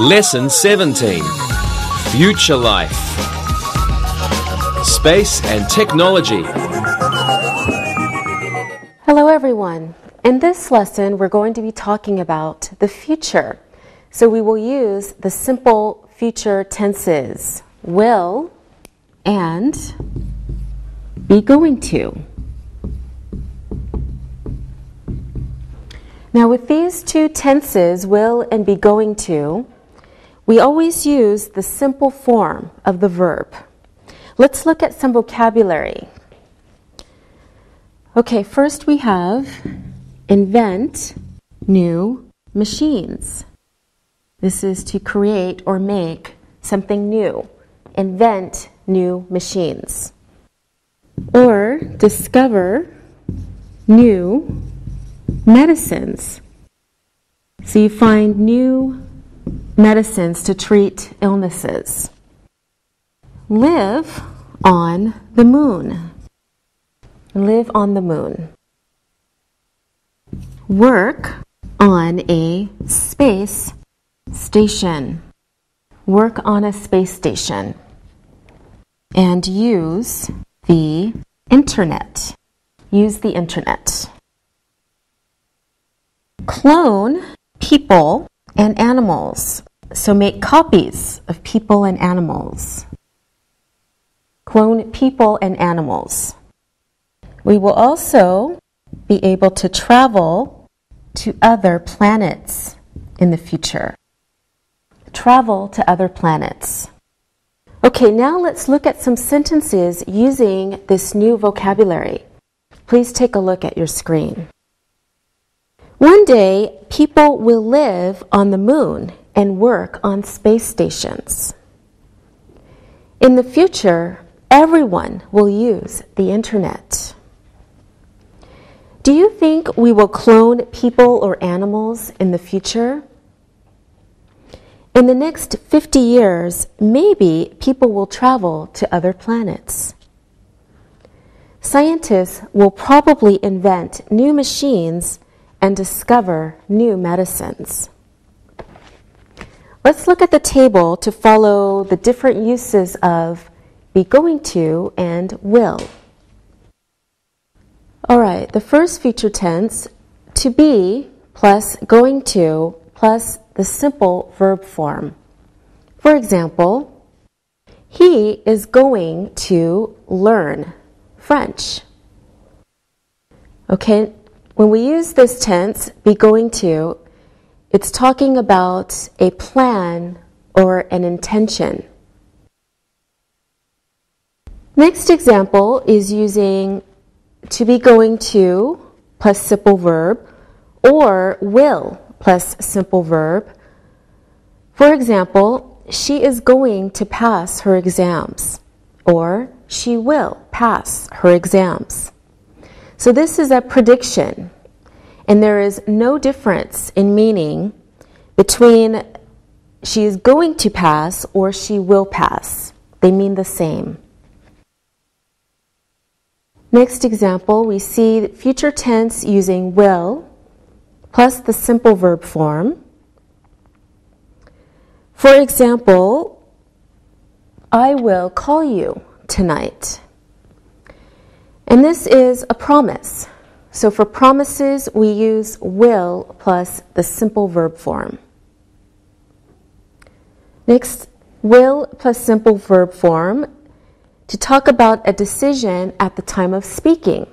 Lesson 17. Future Life. Space and Technology. Hello everyone. In this lesson, we're going to be talking about the future. So we will use the simple future tenses, will and be going to. Now with these two tenses, will and be going to, we always use the simple form of the verb. Let's look at some vocabulary. Okay, first we have invent new machines. This is to create or make something new. Invent new machines. Or discover new medicines. So you find new medicines to treat illnesses. Live on the moon. Live on the moon. Work on a space station. Work on a space station. And use the internet. Use the internet. Clone people and animals. So make copies of people and animals. Clone people and animals. We will also be able to travel to other planets in the future. Travel to other planets. Okay, now let's look at some sentences using this new vocabulary. Please take a look at your screen. One day, people will live on the moon and work on space stations. In the future, everyone will use the internet. Do you think we will clone people or animals in the future? In the next 50 years, maybe people will travel to other planets. Scientists will probably invent new machines and discover new medicines. Let's look at the table to follow the different uses of be going to and will. All right, the first future tense, to be plus going to plus the simple verb form. For example, he is going to learn French. Okay, when we use this tense, be going to, it's talking about a plan or an intention. Next example is using to be going to plus simple verb or will plus simple verb. For example, she is going to pass her exams or she will pass her exams. So this is a prediction, and there is no difference in meaning between she is going to pass or she will pass. They mean the same. Next example, we see future tense using will plus the simple verb form. For example, I will call you tonight. And this is a promise. So for promises, we use will plus the simple verb form. Next, will plus simple verb form to talk about a decision at the time of speaking.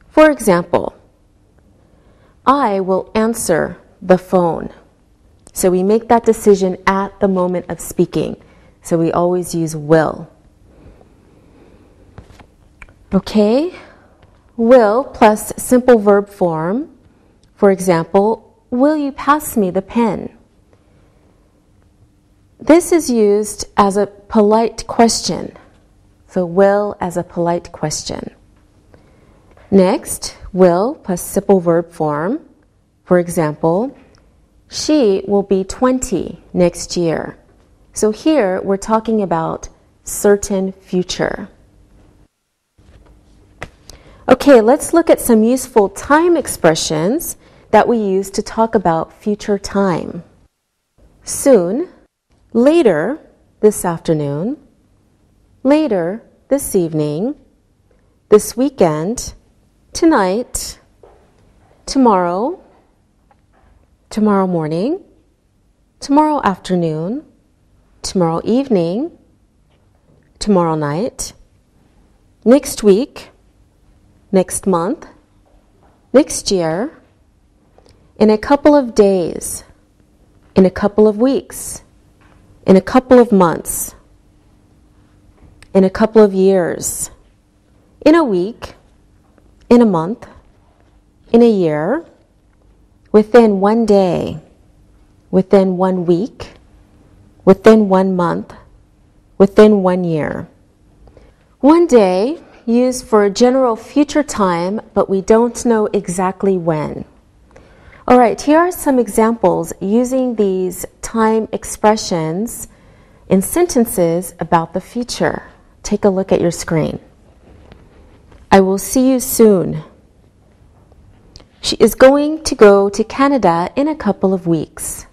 For example, I will answer the phone. So we make that decision at the moment of speaking. So we always use will. Okay, will plus simple verb form. For example, will you pass me the pen? This is used as a polite question. So will as a polite question. Next, will plus simple verb form. For example, she will be 20 next year. So here we're talking about certain future. Okay, let's look at some useful time expressions that we use to talk about future time. Soon, later this afternoon, later this evening, this weekend, tonight, tomorrow, tomorrow morning, tomorrow afternoon, tomorrow evening, tomorrow night, next week, next month, next year, in a couple of days, in a couple of weeks, in a couple of months, in a couple of years, in a week, in a month, in a year, within one day, within 1 week, within 1 month, within 1 year. One day, used for a general future time, but we don't know exactly when. All right, here are some examples using these time expressions in sentences about the future. Take a look at your screen. I will see you soon. She is going to go to Canada in a couple of weeks.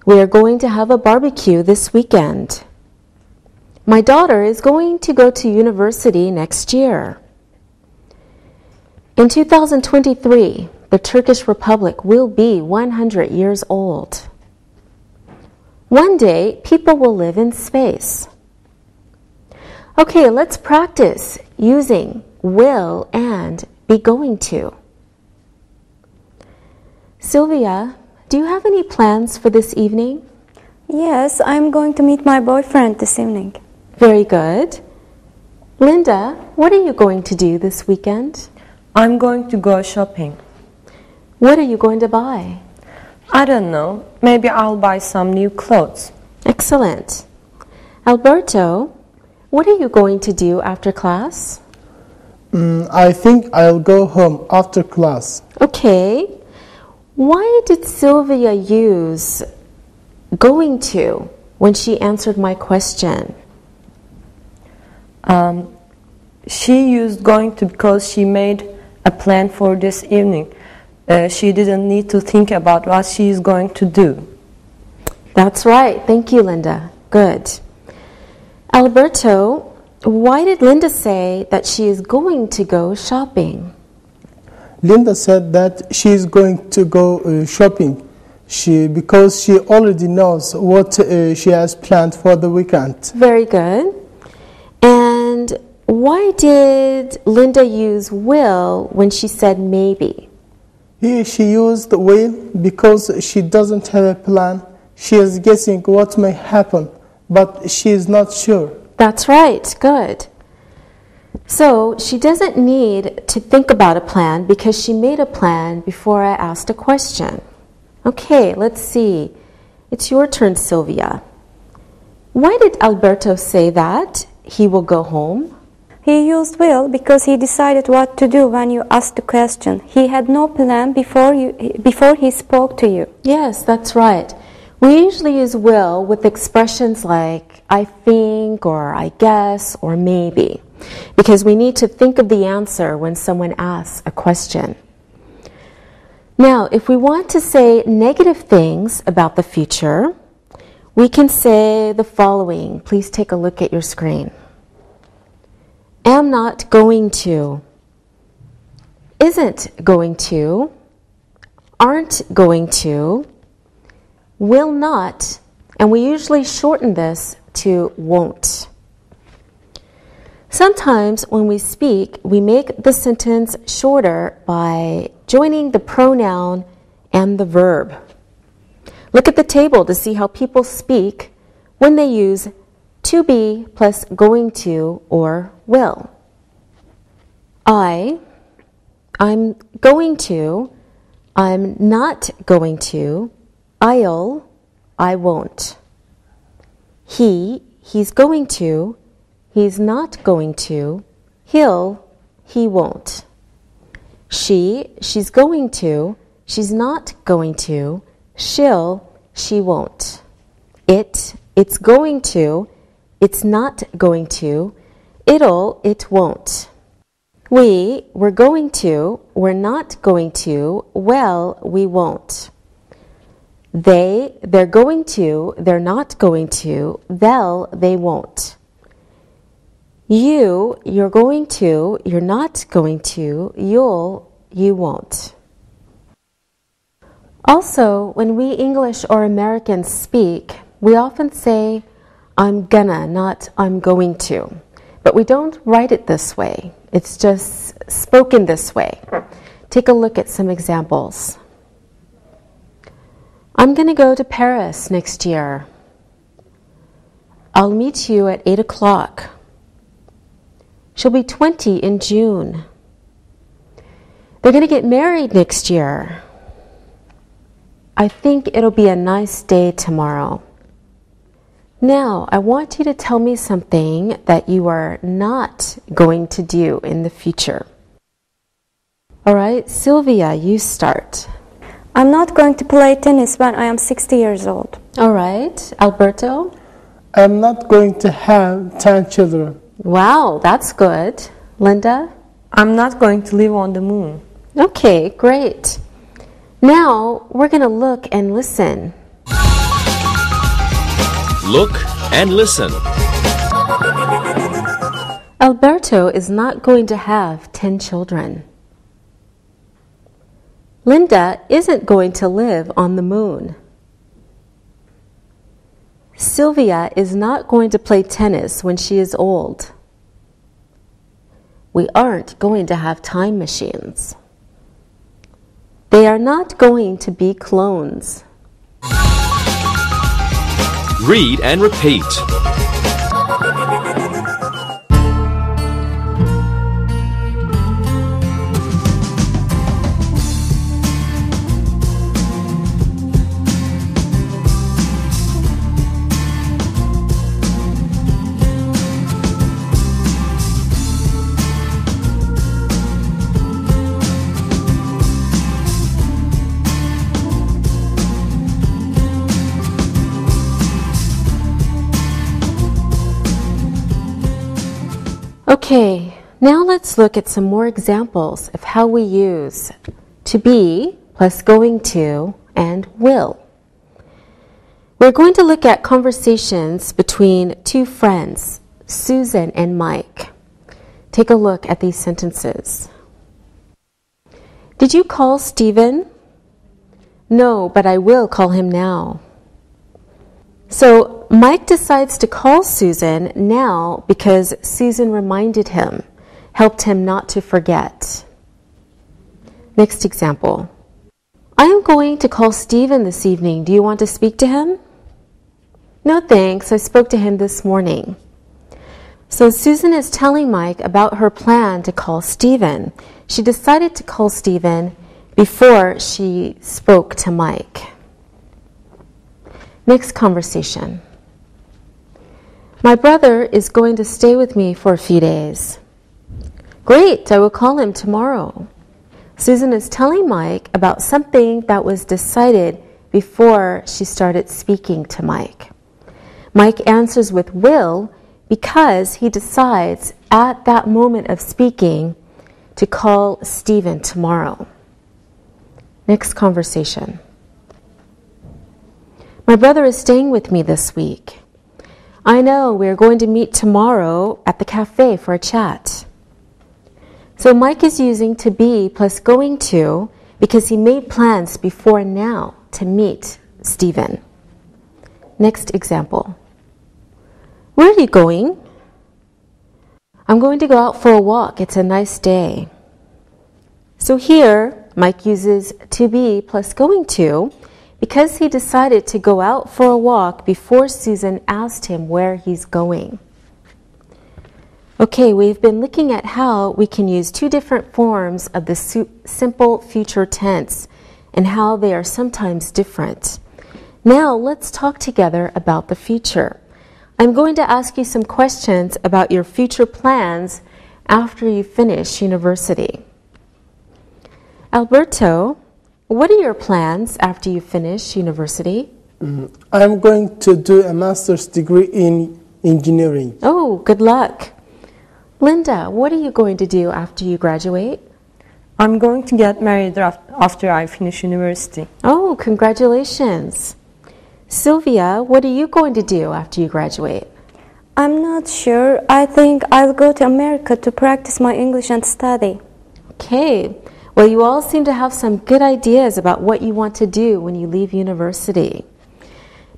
We are going to have a barbecue this weekend. My daughter is going to go to university next year. In 2023, the Turkish Republic will be 100 years old. One day, people will live in space. Okay, let's practice using will and be going to. Sylvia, do you have any plans for this evening? Yes, I'm going to meet my boyfriend this evening. Very good. Linda, what are you going to do this weekend? I'm going to go shopping. What are you going to buy? I don't know. Maybe I'll buy some new clothes. Excellent. Alberto, what are you going to do after class? I think I'll go home after class. Okay. Why did Sylvia use going to when she answered my question? She used going to because she made a plan for this evening. She didn't need to think about what she is going to do. That's right. Thank you, Linda. Good. Alberto, why did Linda say that she is going to go shopping? Linda said that she is going to go shopping because she already knows what she has planned for the weekend. Very good. And why did Linda use will when she said maybe? Here she used will because she doesn't have a plan. She is guessing what may happen, but she is not sure. That's right. Good. So she doesn't need to think about a plan because she made a plan before I asked a question. Okay, let's see. It's your turn, Sylvia. Why did Alberto say that he will go home? He used will because he decided what to do when you asked the question. He had no plan before he spoke to you. Yes, that's right. We usually use will with expressions like I think or I guess or maybe because we need to think of the answer when someone asks a question. Now, if we want to say negative things about the future, we can say the following. Please take a look at your screen. Am not going to, isn't going to, aren't going to, will not, and we usually shorten this to won't. Sometimes when we speak, we make the sentence shorter by joining the pronoun and the verb. Look at the table to see how people speak when they use to be plus going to or will. I'm going to, I'm not going to, I'll, I won't. He's going to, he's not going to, he'll, he won't. She's going to, she's not going to, she won't. It's going to, it's not going to, it won't. We're going to, we're not going to, well, we won't. they're going to, they're not going to, they'll, they won't. You're going to, you're not going to, you'll, you won't. Also, when we English or Americans speak, we often say, I'm gonna, not I'm going to. But we don't write it this way. It's just spoken this way. Take a look at some examples. I'm gonna go to Paris next year. I'll meet you at 8 o'clock. She'll be 20 in June. They're gonna get married next year. I think it'll be a nice day tomorrow. Now, I want you to tell me something that you are not going to do in the future. All right, Sylvia, you start. I'm not going to play tennis when I am 60 years old. All right, Alberto? I'm not going to have 10 children. Wow, that's good. Linda? I'm not going to live on the moon. Okay, great. Now, we're going to look and listen. Look and listen. Alberto is not going to have 10 children. Linda isn't going to live on the moon. Sylvia is not going to play tennis when she is old. We aren't going to have time machines. They are not going to be clones. Read and repeat. Okay, now let's look at some more examples of how we use to be plus going to and will. We're going to look at conversations between two friends, Susan and Mike. Take a look at these sentences. Did you call Stephen? No, but I will call him now. So Mike decides to call Susan now because Susan reminded him, helped him not to forget. Next example. I am going to call Stephen this evening. Do you want to speak to him? No, thanks. I spoke to him this morning. So Susan is telling Mike about her plan to call Stephen. She decided to call Stephen before she spoke to Mike. Next conversation. My brother is going to stay with me for a few days. Great, I will call him tomorrow. Susan is telling Mike about something that was decided before she started speaking to Mike. Mike answers with will because he decides at that moment of speaking to call Stephen tomorrow. Next conversation. My brother is staying with me this week. I know, we're going to meet tomorrow at the cafe for a chat. So Mike is using to be plus going to because he made plans before now to meet Stephen. Next example. Where are you going? I'm going to go out for a walk. It's a nice day. So here, Mike uses to be plus going to because he decided to go out for a walk before Susan asked him where he's going. Okay, we've been looking at how we can use two different forms of the simple future tense and how they are sometimes different. Now let's talk together about the future. I'm going to ask you some questions about your future plans after you finish university. Alberto, what are your plans after you finish university? I'm going to do a master's degree in engineering. Oh, good luck. Linda, what are you going to do after you graduate? I'm going to get married after I finish university. Oh, congratulations. Sylvia, what are you going to do after you graduate? I'm not sure. I think I'll go to America to practice my English and study. Okay. Well, you all seem to have some good ideas about what you want to do when you leave university.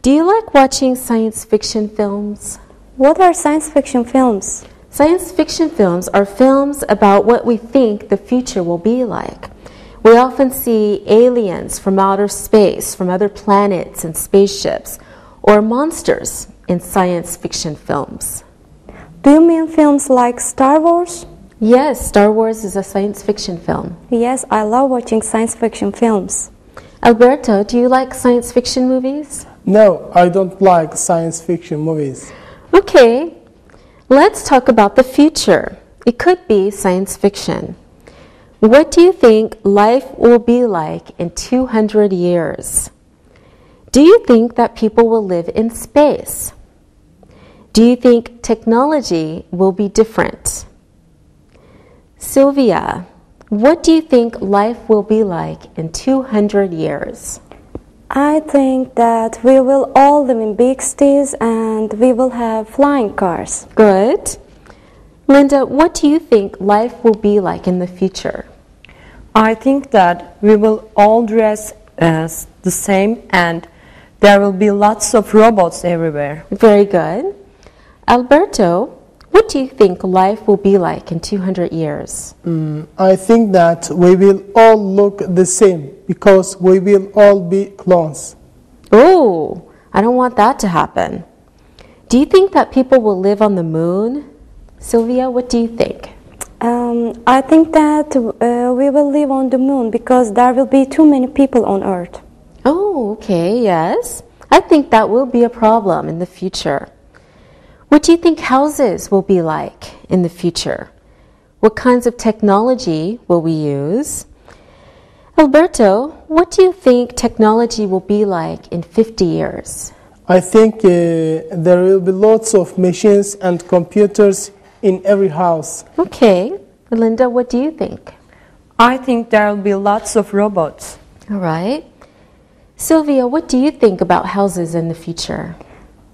Do you like watching science fiction films? What are science fiction films? Science fiction films are films about what we think the future will be like. We often see aliens from outer space, from other planets and spaceships, or monsters in science fiction films. Do you mean films like Star Wars? Yes, Star Wars is a science fiction film. Yes, I love watching science fiction films. Alberto, do you like science fiction movies? No, I don't like science fiction movies. Okay, let's talk about the future. It could be science fiction. What do you think life will be like in 200 years? Do you think that people will live in space? Do you think technology will be different? Sylvia, what do you think life will be like in 200 years? I think that we will all live in big cities and we will have flying cars. Good. Linda, what do you think life will be like in the future? I think that we will all dress as the same and there will be lots of robots everywhere. Very good. Alberto, what do you think life will be like in 200 years? I think that we will all look the same because we will all be clones. Oh, I don't want that to happen. Do you think that people will live on the moon? Sylvia, what do you think? I think that we will live on the moon because there will be too many people on Earth. Oh, okay, yes. I think that will be a problem in the future. What do you think houses will be like in the future? What kinds of technology will we use? Alberto, what do you think technology will be like in 50 years? I think there will be lots of machines and computers in every house. Okay. Linda, what do you think? I think there will be lots of robots. All right. Sylvia, what do you think about houses in the future?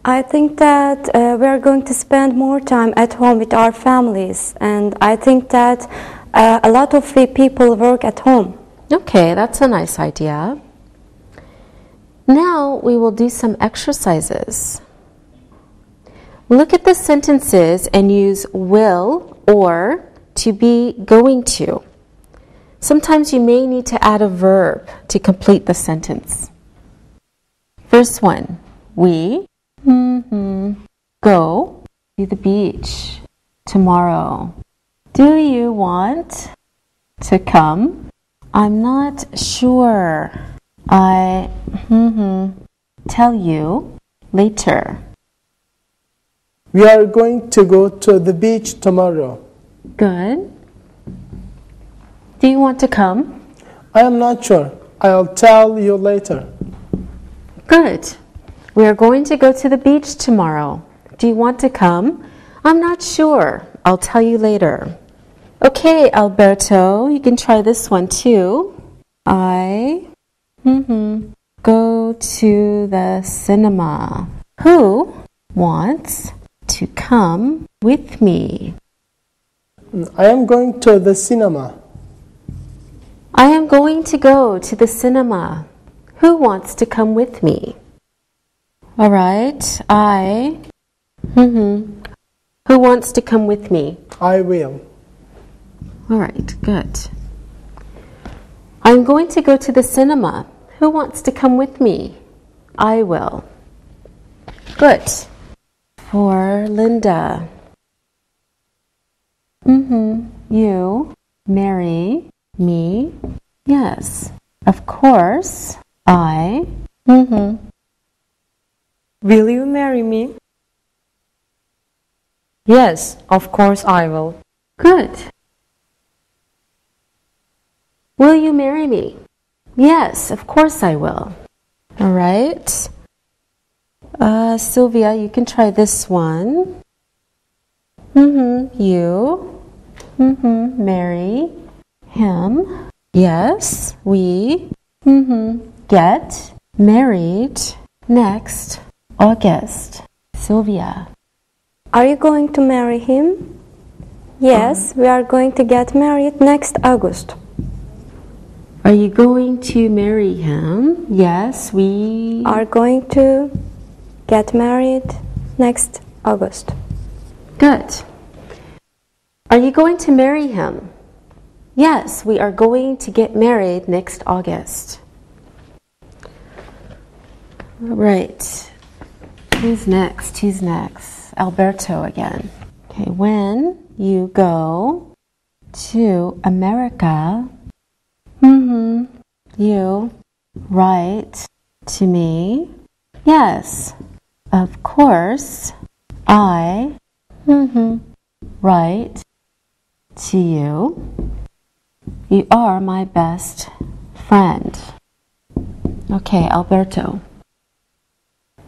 I think that we are going to spend more time at home with our families, and I think that a lot of people work at home. Okay, that's a nice idea. Now we will do some exercises. Look at the sentences and use will or to be, going to. Sometimes you may need to add a verb to complete the sentence. First one, we go to the beach tomorrow. Do you want to come? I'm not sure. I tell you later. We are going to go to the beach tomorrow. Good. Do you want to come? I am not sure. I'll tell you later. Good. We are going to go to the beach tomorrow. Do you want to come? I'm not sure. I'll tell you later. Okay, Alberto, you can try this one too. I go to the cinema. Who wants to come with me? I am going to the cinema. I am going to go to the cinema. Who wants to come with me? All right, Who wants to come with me? I will. All right, good. I'm going to go to the cinema. Who wants to come with me? I will. Good. For Linda. You marry me? Yes. Of course. I. Will you marry me? Yes, of course I will. Good. Will you marry me? Yes, of course I will. All right. Sylvia, you can try this one. You marry him. Yes, we get married next August. Sylvia. Are you going to marry him? Yes, we are going to get married next August. Are you going to marry him? Yes, we Are going to get married next August. Good. Are you going to marry him? Yes, we are going to get married next August. All right. Who's next? Who's next? Alberto again. Okay, when you go to America, you write to me. Yes, of course, I write to you. You are my best friend. Okay, Alberto.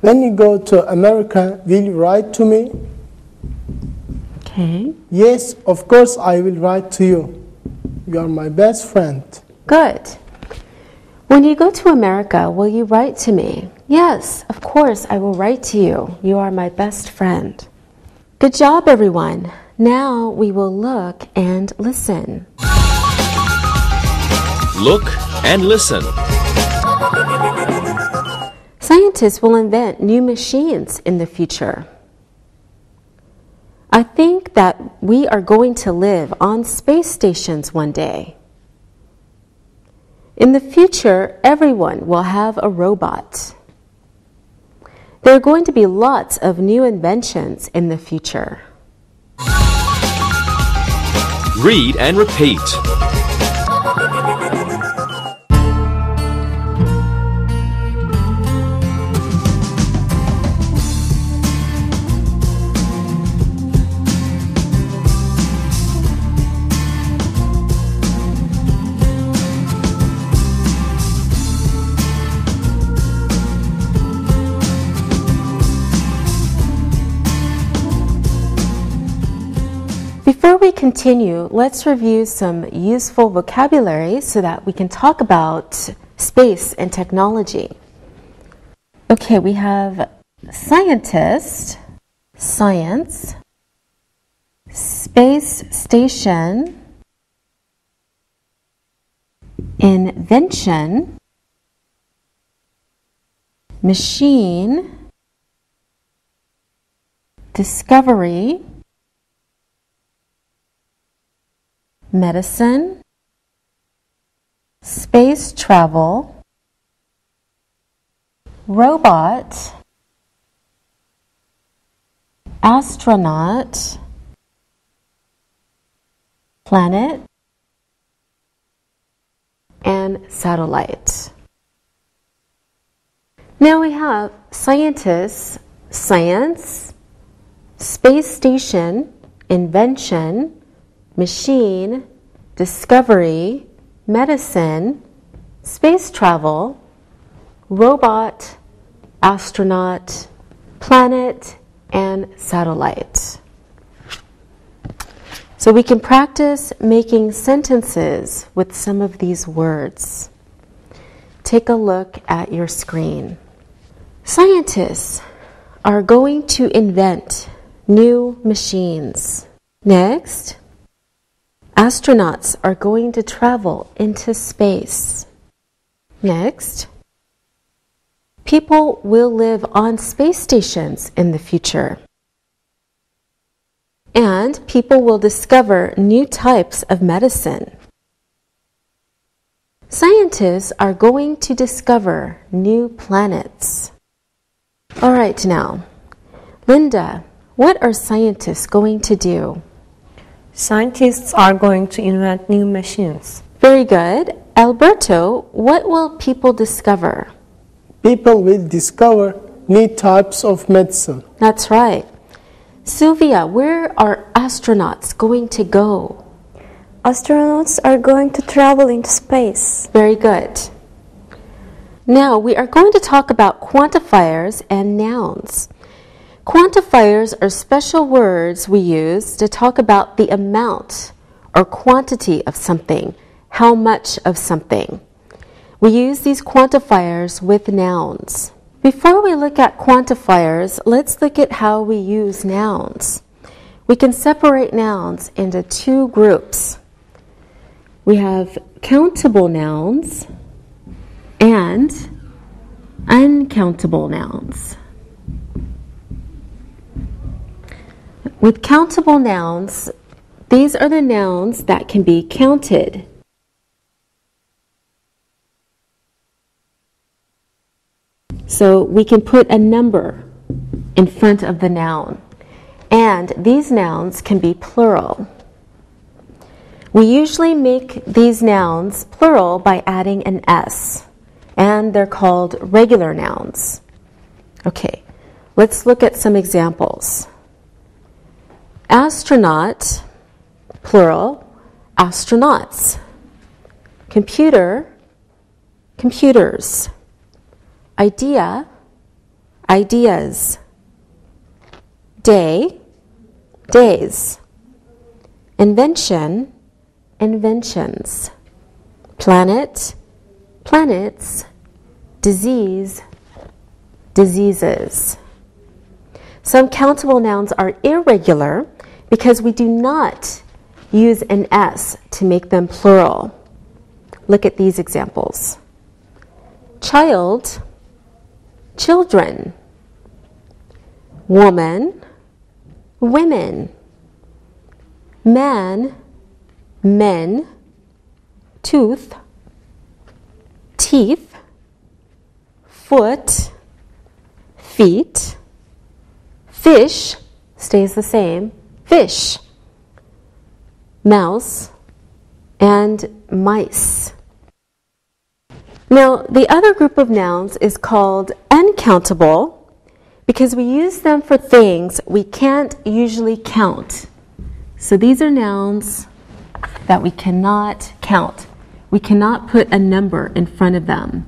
When you go to America, will you write to me? Okay. Yes, of course I will write to you. You are my best friend. Good. When you go to America, will you write to me? Yes, of course I will write to you. You are my best friend. Good job, everyone. Now we will look and listen. Look and listen. Scientists will invent new machines in the future. I think that we are going to live on space stations one day. In the future, everyone will have a robot. There are going to be lots of new inventions in the future. Read and repeat. Before we continue, let's review some useful vocabulary so that we can talk about space and technology. Okay, we have scientist, science, space station, invention, machine, discovery, medicine, space travel, robot, astronaut, planet, and satellite. Now we have scientists, science, space station, invention, machine, discovery, medicine, space travel, robot, astronaut, planet, and satellite. So we can practice making sentences with some of these words. Take a look at your screen. Scientists are going to invent new machines. Next, astronauts are going to travel into space. Next, people will live on space stations in the future. And people will discover new types of medicine. Scientists are going to discover new planets. All right, now, Linda, what are scientists going to do? Scientists are going to invent new machines. Very good. Alberto, what will people discover? People will discover new types of medicine. That's right. Sylvia, where are astronauts going to go? Astronauts are going to travel into space. Very good. Now we are going to talk about quantifiers and nouns. Quantifiers are special words we use to talk about the amount or quantity of something, how much of something. We use these quantifiers with nouns. Before we look at quantifiers, let's look at how we use nouns. We can separate nouns into two groups. We have countable nouns and uncountable nouns. With countable nouns, these are the nouns that can be counted. So we can put a number in front of the noun. And these nouns can be plural. We usually make these nouns plural by adding an S, and they're called regular nouns. Okay, let's look at some examples. Astronaut, plural, astronauts. Computer, computers. Idea, ideas. Day, days. Invention, inventions. Planet, planets. Disease, diseases. Some countable nouns are irregular because we do not use an S to make them plural. Look at these examples. Child, children. Woman, women. Man, men. Tooth, teeth. Foot, feet. Fish stays the same, fish. Mouse and mice. Now, the other group of nouns is called uncountable because we use them for things we can't usually count. So these are nouns that we cannot count. We cannot put a number in front of them.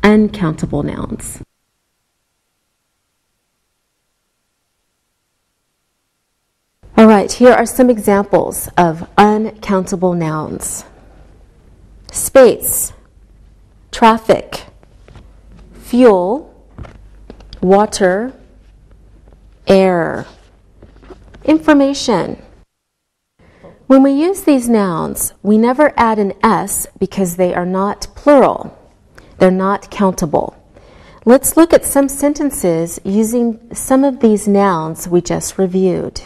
Uncountable nouns. All right, here are some examples of uncountable nouns. Space, traffic, fuel, water, air. Information. When we use these nouns, we never add an S because they are not plural. They're not countable. Let's look at some sentences using some of these nouns we just reviewed.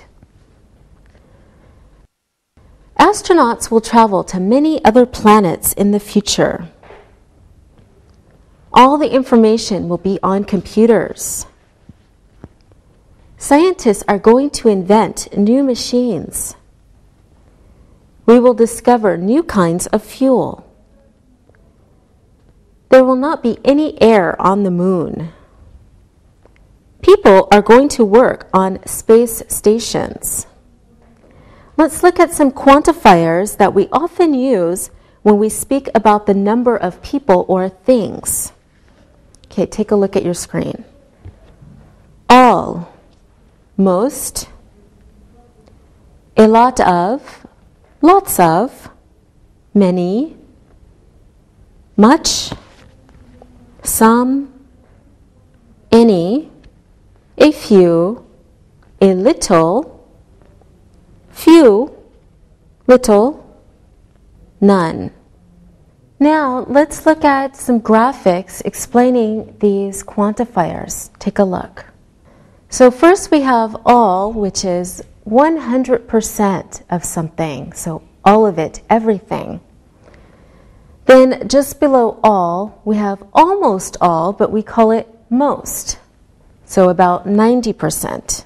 Astronauts will travel to many other planets in the future. All the information will be on computers. Scientists are going to invent new machines. We will discover new kinds of fuel. There will not be any air on the moon. People are going to work on space stations. Let's look at some quantifiers that we often use when we speak about the number of people or things. Okay, take a look at your screen. All, most, a lot of, lots of, many, much, some, any, a few, a little, few, little, none. Now, let's look at some graphics explaining these quantifiers. Take a look. So first we have all, which is 100% of something. So all of it, everything. Then just below all, we have almost all, but we call it most. So about 90%.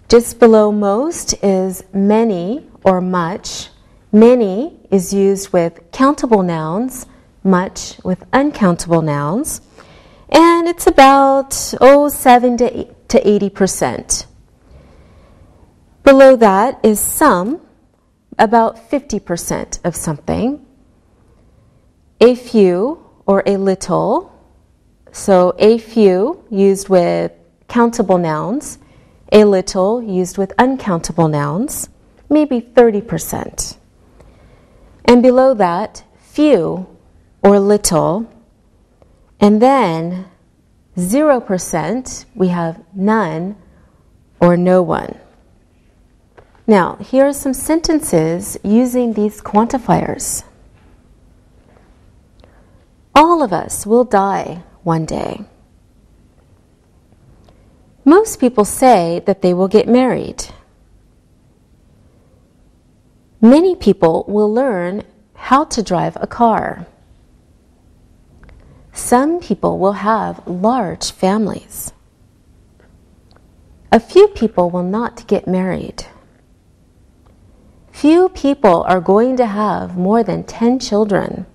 Just below most is many or much. Many is used with countable nouns, much with uncountable nouns. And it's about 7 to 80%. Below that is some, about 50% of something. A few or a little. So a few used with countable nouns. A little used with uncountable nouns. maybe 30%. And below that, few or little. And then 0%, we have none or no one. Now, here are some sentences using these quantifiers. All of us will die one day. Most people say that they will get married. Many people will learn how to drive a car. Some people will have large families. A few people will not get married. Few people are going to have more than 10 children.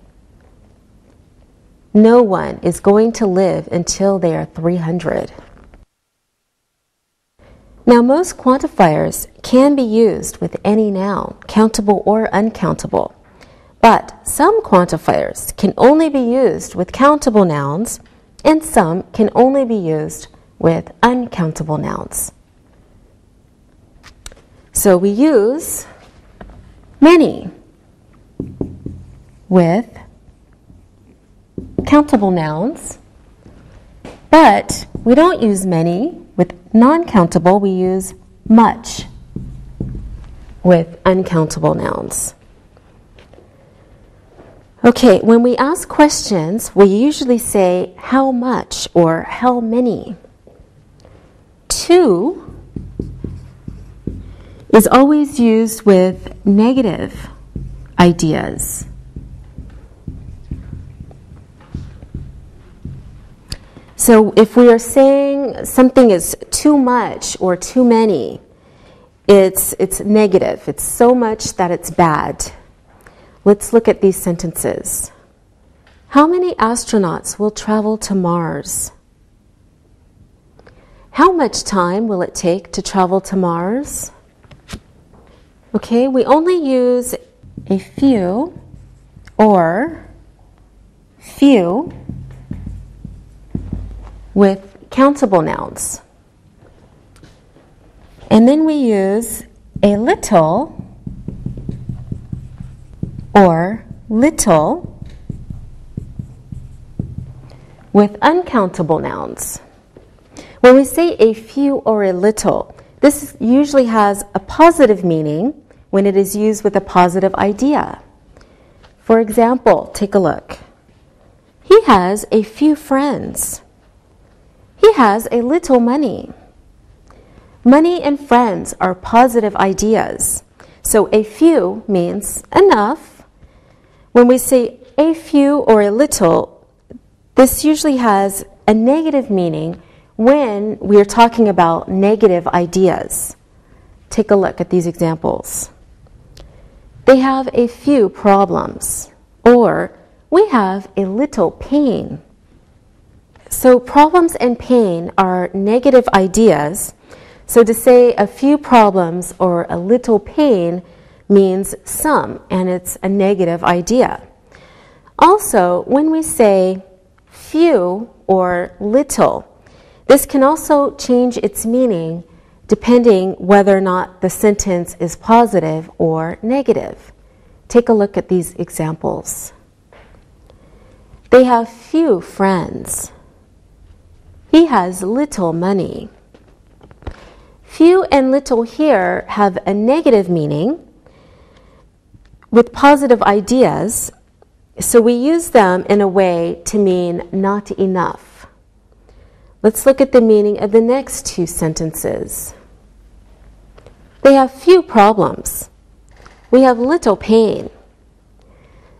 No one is going to live until they are 300. Now, most quantifiers can be used with any noun, countable or uncountable. But some quantifiers can only be used with countable nouns, and some can only be used with uncountable nouns. So we use many with countable nouns, but we don't use many with non-countable. We use much with uncountable nouns. Okay, when we ask questions, we usually say how much or how many. To is always used with negative ideas. So if we are saying something is too much or too many, it's negative. It's so much that it's bad. Let's look at these sentences. How many astronauts will travel to Mars? How much time will it take to travel to Mars? Okay, we only use a few or few with countable nouns. And then we use a little or little with uncountable nouns. When we say a few or a little, this usually has a positive meaning when it is used with a positive idea. For example, take a look. He has a few friends. He has a little money. Money and friends are positive ideas. So a few means enough. When we say a few or a little, this usually has a negative meaning when we are talking about negative ideas. Take a look at these examples. They have a few problems, or we have a little pain. So problems and pain are negative ideas. So to say a few problems or a little pain means some, and it's a negative idea. Also, when we say few or little, this can also change its meaning depending whether or not the sentence is positive or negative. Take a look at these examples. They have few friends. He has little money. Few and little here have a negative meaning with positive ideas, so we use them in a way to mean not enough. Let's look at the meaning of the next two sentences. They have few problems. We have little pain.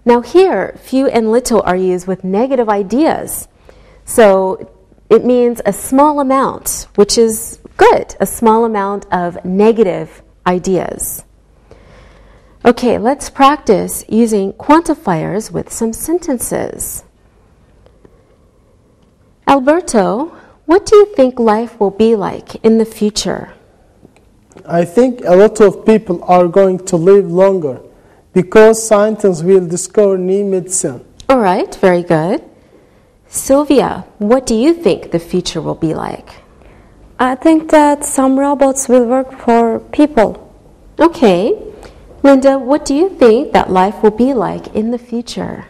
Now here, few and little are used with negative ideas. So it means a small amount, which is good, a small amount of negative ideas. Okay, let's practice using quantifiers with some sentences. Alberto, what do you think life will be like in the future? I think a lot of people are going to live longer because scientists will discover new medicine. All right, very good. Sylvia, what do you think the future will be like? I think that some robots will work for people. Okay. Linda, what do you think that life will be like in the future?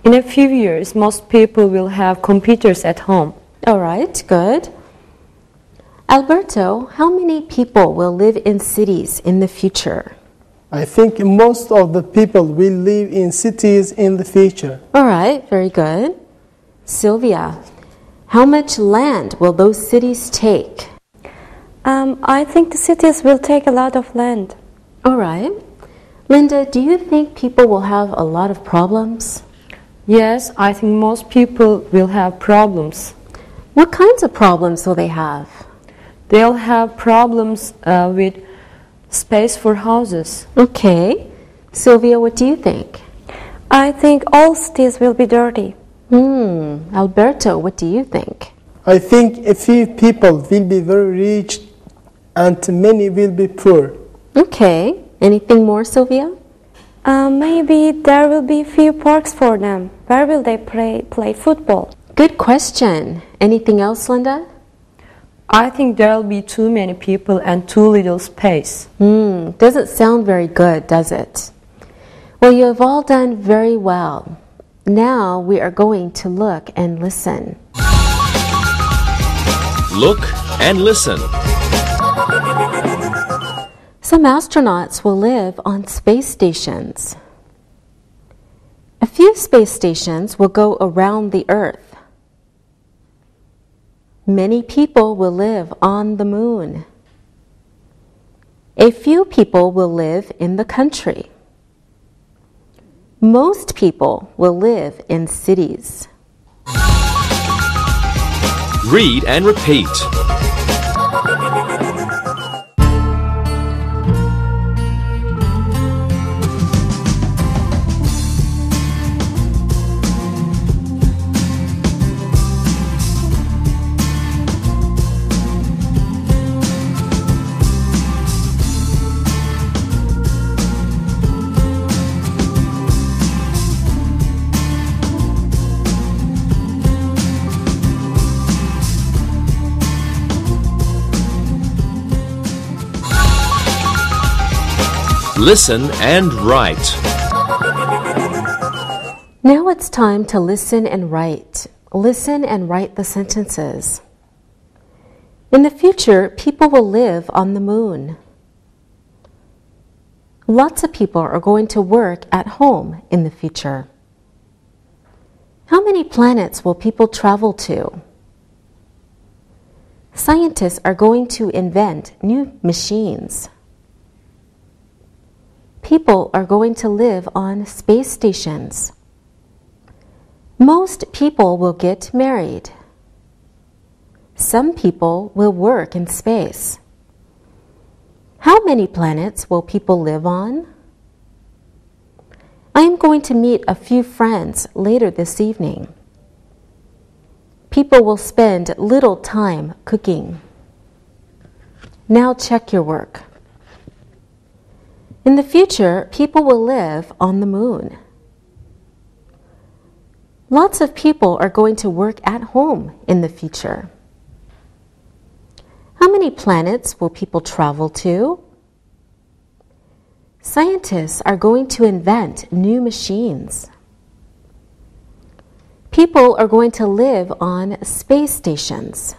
In a few years, most people will have computers at home. All right, good. Alberto, how many people will live in cities in the future? I think most of the people will live in cities in the future. All right, very good. Sylvia, how much land will those cities take? I think the cities will take a lot of land. All right. Linda, do you think people will have a lot of problems? Yes, I think most people will have problems. What kinds of problems will they have? They'll have problems with space for houses. Okay. Sylvia, what do you think? I think all cities will be dirty. Alberto, what do you think? I think a few people will be very rich and many will be poor. Okay. Anything more, Sylvia? Maybe there will be few parks for them. Where will they play football? Good question. Anything else, Linda? I think there'll be too many people and too little space. Doesn't sound very good, does it? Well, you have all done very well. Now we are going to look and listen. Look and listen. Some astronauts will live on space stations. A few space stations will go around the Earth. Many people will live on the moon. A few people will live in the country. Most people will live in cities. Read and repeat. Listen and write. Now it's time to listen and write. Listen and write the sentences. In the future, people will live on the moon. Lots of people are going to work at home in the future. How many planets will people travel to? Scientists are going to invent new machines. People are going to live on space stations. Most people will get married. Some people will work in space. How many planets will people live on? I am going to meet a few friends later this evening. People will spend little time cooking. Now check your work. In the future, people will live on the moon. Lots of people are going to work at home in the future. How many planets will people travel to? Scientists are going to invent new machines. People are going to live on space stations.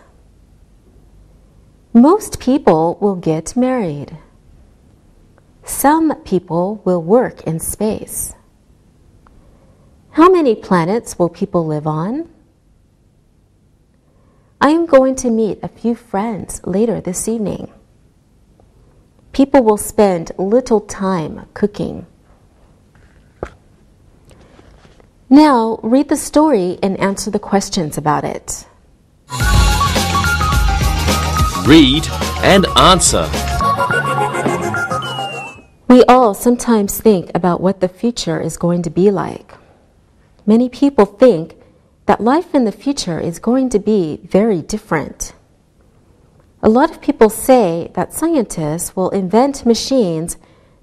Most people will get married. Some people will work in space. How many planets will people live on? I am going to meet a few friends later this evening. People will spend little time cooking. Now, read the story and answer the questions about it. Read and answer. We all sometimes think about what the future is going to be like. Many people think that life in the future is going to be very different. A lot of people say that scientists will invent machines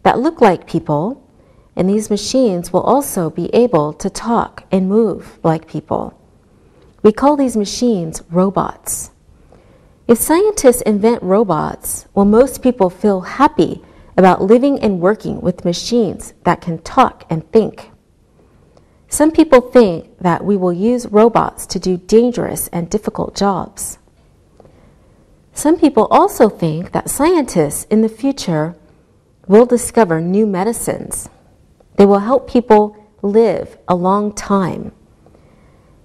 that look like people, and these machines will also be able to talk and move like people. We call these machines robots. If scientists invent robots, will most people feel happy about living and working with machines that can talk and think. Some people think that we will use robots to do dangerous and difficult jobs. Some people also think that scientists in the future will discover new medicines. They will help people live a long time.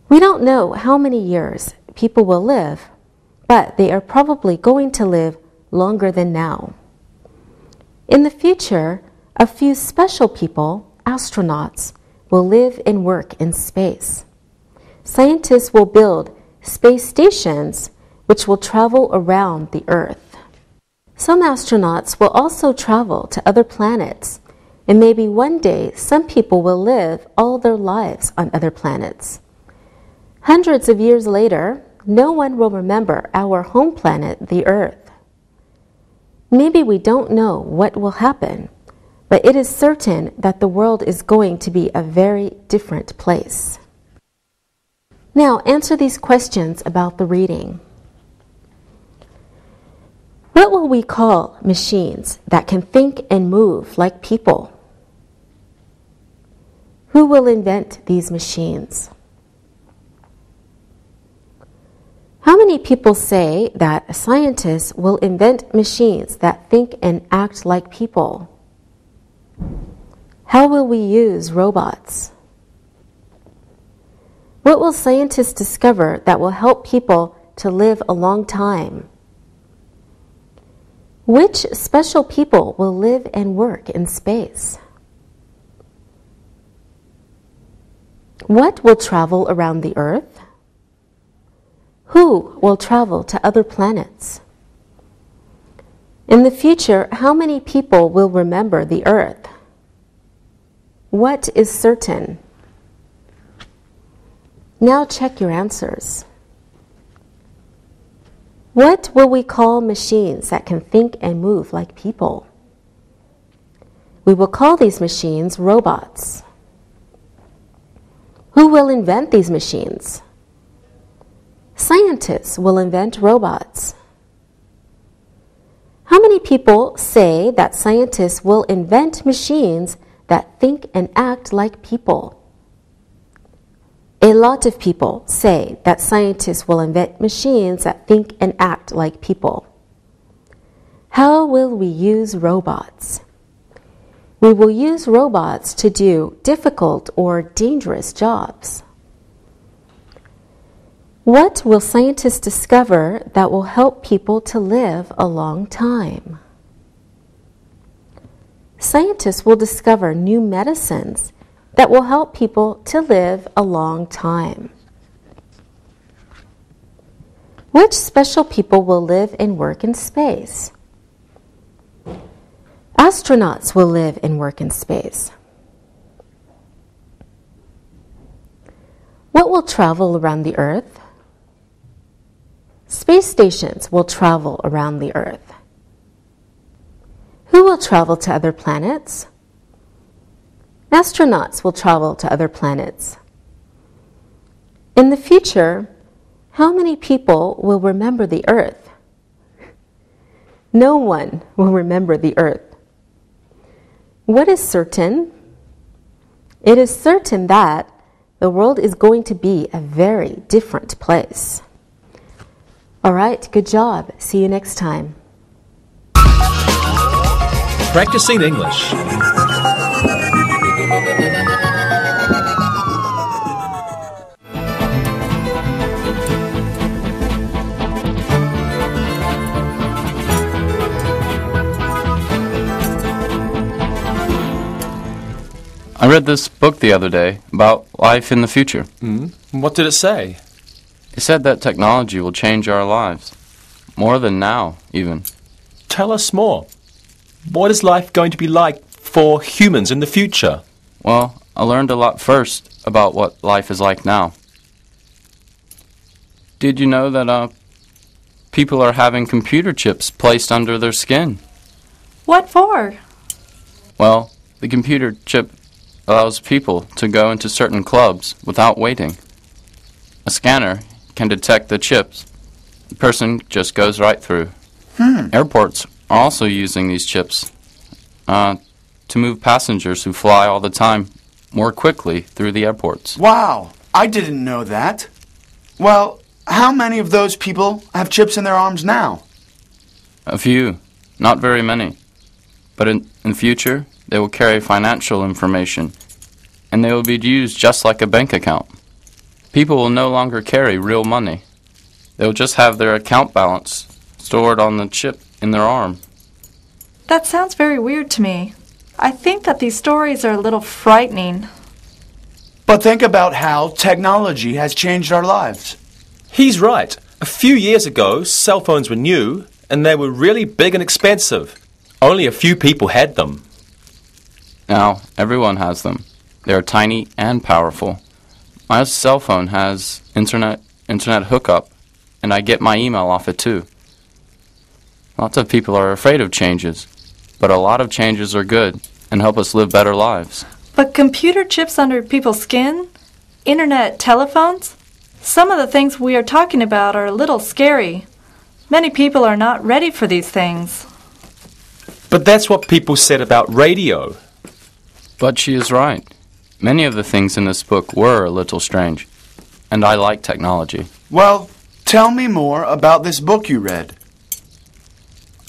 We don't know how many years people will live, but they are probably going to live longer than now. In the future, a few special people, astronauts, will live and work in space. Scientists will build space stations which will travel around the Earth. Some astronauts will also travel to other planets, and maybe one day some people will live all their lives on other planets. Hundreds of years later, no one will remember our home planet, the Earth. Maybe we don't know what will happen, but it is certain that the world is going to be a very different place. Now, answer these questions about the reading. What will we call machines that can think and move like people? Who will invent these machines? How many people say that scientists will invent machines that think and act like people? How will we use robots? What will scientists discover that will help people to live a long time? Which special people will live and work in space? What will travel around the Earth? Who will travel to other planets? In the future, how many people will remember the Earth? What is certain? Now check your answers. What will we call machines that can think and move like people? We will call these machines robots. Who will invent these machines? Scientists will invent robots. How many people say that scientists will invent machines that think and act like people? A lot of people say that scientists will invent machines that think and act like people. How will we use robots? We will use robots to do difficult or dangerous jobs. What will scientists discover that will help people to live a long time? Scientists will discover new medicines that will help people to live a long time. Which special people will live and work in space? Astronauts will live and work in space. What will travel around the Earth? Space stations will travel around the Earth. Who will travel to other planets? Astronauts will travel to other planets. In the future, how many people will remember the Earth? No one will remember the Earth. What is certain? It is certain that the world is going to be a very different place. All right, good job. See you next time. Practicing English. I read this book the other day about life in the future. What did it say? It said that technology will change our lives, more than now, even. Tell us more. What is life going to be like for humans in the future? Well, I learned a lot first about what life is like now. Did you know that people are having computer chips placed under their skin? What for? Well, the computer chip allows people to go into certain clubs without waiting. A scanner can detect the chips. The person just goes right through. Airports are also using these chips. to move passengers who fly all the time more quickly through the airports. Wow, I didn't know that. Well, how many of those people have chips in their arms now? A few, not very many. But in the future, they will carry financial information, and they will be used just like a bank account. People will no longer carry real money. They will just have their account balance stored on the chip in their arm. That sounds very weird to me. I think that these stories are a little frightening. But think about how technology has changed our lives. He's right. A few years ago, cell phones were new, and they were really big and expensive. Only a few people had them. Now, everyone has them. They are tiny and powerful. My cell phone has internet hookup, and I get my email off it too. Lots of people are afraid of changes, but a lot of changes are good and help us live better lives. But computer chips under people's skin? Internet telephones? Some of the things we are talking about are a little scary. Many people are not ready for these things. But that's what people said about radio. But she is right. Many of the things in this book were a little strange, and I like technology. Well, tell me more about this book you read.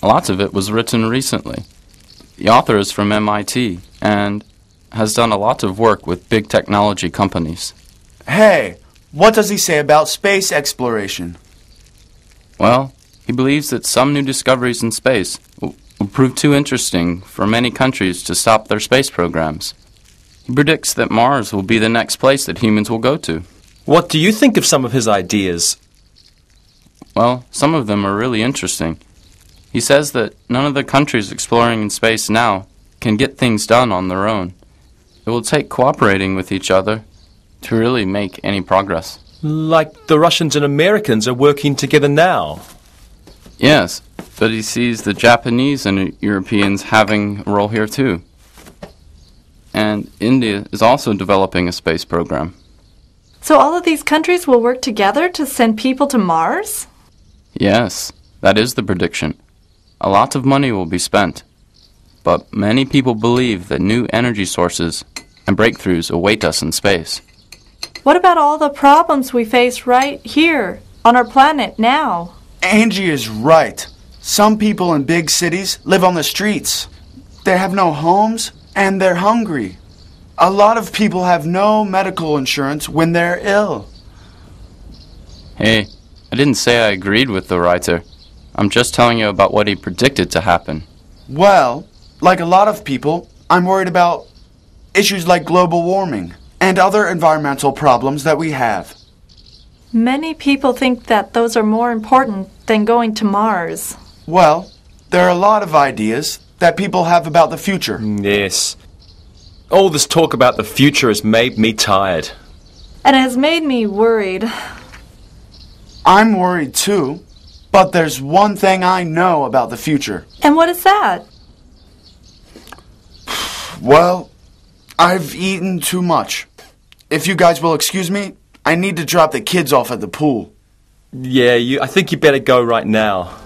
Lots of it was written recently. The author is from MIT and has done a lot of work with big technology companies. Hey, what does he say about space exploration? Well, he believes that some new discoveries in space will prove too interesting for many countries to stop their space programs. He predicts that Mars will be the next place that humans will go to. What do you think of some of his ideas? Well, some of them are really interesting. He says that none of the countries exploring in space now can get things done on their own. It will take cooperating with each other to really make any progress. Like the Russians and Americans are working together now. Yes, but he sees the Japanese and Europeans having a role here too. And India is also developing a space program. So all of these countries will work together to send people to Mars? Yes, that is the prediction. A lot of money will be spent. But many people believe that new energy sources and breakthroughs await us in space. What about all the problems we face right here on our planet now? Angie is right. Some people in big cities live on the streets. They have no homes and they're hungry. A lot of people have no medical insurance when they're ill. Hey, I didn't say I agreed with the writer. I'm just telling you about what he predicted to happen. Well, like a lot of people, I'm worried about issues like global warming and other environmental problems that we have. Many people think that those are more important than going to Mars. Well, there are a lot of ideas that people have about the future. Yes. All this talk about the future has made me tired. And it has made me worried. I'm worried too, but there's one thing I know about the future. And what is that? Well, I've eaten too much. If you guys will excuse me, I need to drop the kids off at the pool. Yeah, I think you better go right now.